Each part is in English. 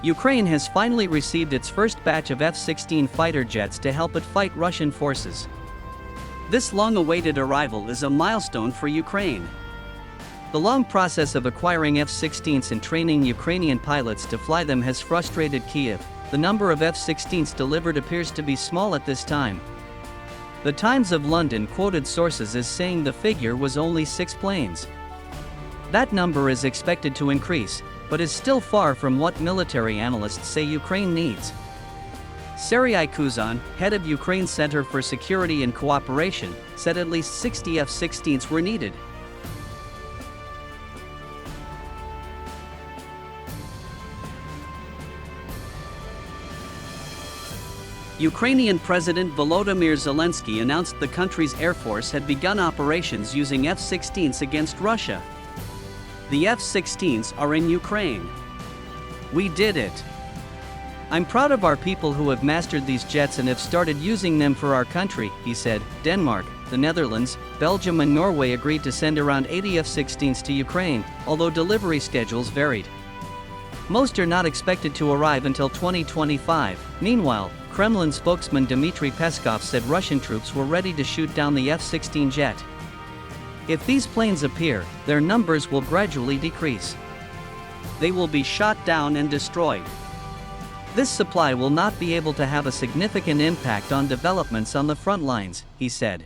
Ukraine has finally received its first batch of F-16 fighter jets to help it fight Russian forces. This long-awaited arrival is a milestone for Ukraine. The long process of acquiring F-16s and training Ukrainian pilots to fly them has frustrated Kyiv. The number of F-16s delivered appears to be small at this time. The Times of London quoted sources as saying the figure was only 6 planes. That number is expected to increase, but is still far from what military analysts say Ukraine needs. Serhiy Kuzan, head of Ukraine's Center for Security and Cooperation, said at least 60 F-16s were needed. Ukrainian President Volodymyr Zelensky announced the country's air force had begun operations using F-16s against Russia. The F-16s are in Ukraine. We did it. I'm proud of our people who have mastered these jets and have started using them for our country, he said. Denmark, the Netherlands, Belgium and Norway agreed to send around 80 F-16s to Ukraine, although delivery schedules varied. Most are not expected to arrive until 2025. Meanwhile, Kremlin spokesman Dmitry Peskov said Russian troops were ready to shoot down the F-16 jet. If these planes appear, their numbers will gradually decrease. They will be shot down and destroyed. This supply will not be able to have a significant impact on developments on the front lines, he said.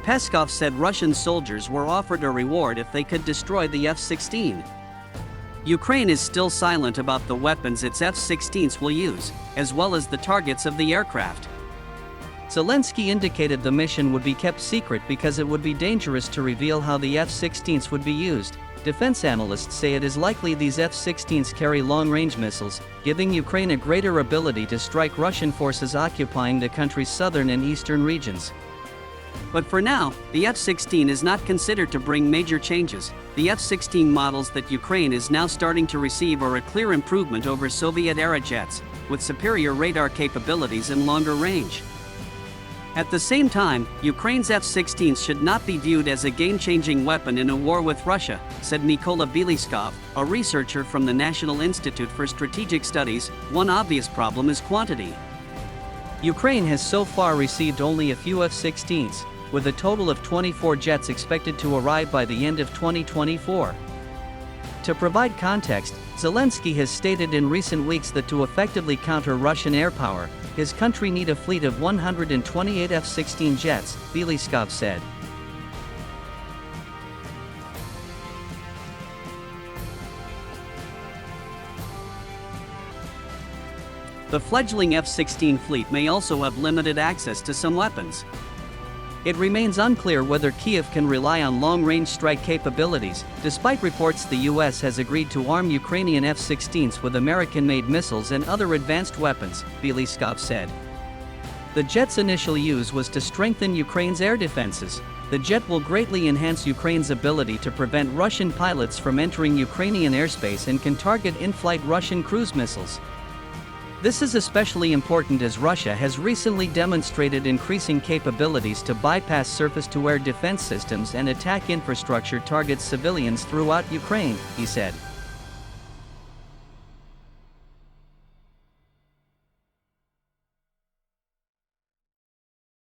Peskov said Russian soldiers were offered a reward if they could destroy the F-16. Ukraine is still silent about the weapons its F-16s will use, as well as the targets of the aircraft. Zelensky indicated the mission would be kept secret because it would be dangerous to reveal how the F-16s would be used. Defense analysts say it is likely these F-16s carry long-range missiles, giving Ukraine a greater ability to strike Russian forces occupying the country's southern and eastern regions. But for now, the F-16 is not considered to bring major changes. The F-16 models that Ukraine is now starting to receive are a clear improvement over Soviet-era jets, with superior radar capabilities and longer range. At the same time, Ukraine's F-16s should not be viewed as a game-changing weapon in a war with Russia, said Mykola Bieliskov, a researcher from the National Institute for Strategic Studies. One obvious problem is quantity. Ukraine has so far received only a few F-16s, with a total of 24 jets expected to arrive by the end of 2024. To provide context, Zelensky has stated in recent weeks that to effectively counter Russian air power, his country need a fleet of 128 F-16 jets, Bieliskov said. The fledgling F-16 fleet may also have limited access to some weapons. It remains unclear whether Kyiv can rely on long-range strike capabilities, despite reports the US has agreed to arm Ukrainian F-16s with American-made missiles and other advanced weapons, Bieliskov said. The jet's initial use was to strengthen Ukraine's air defenses. The jet will greatly enhance Ukraine's ability to prevent Russian pilots from entering Ukrainian airspace and can target in-flight Russian cruise missiles. This is especially important as Russia has recently demonstrated increasing capabilities to bypass surface-to-air defense systems and attack infrastructure targets civilians throughout Ukraine, he said.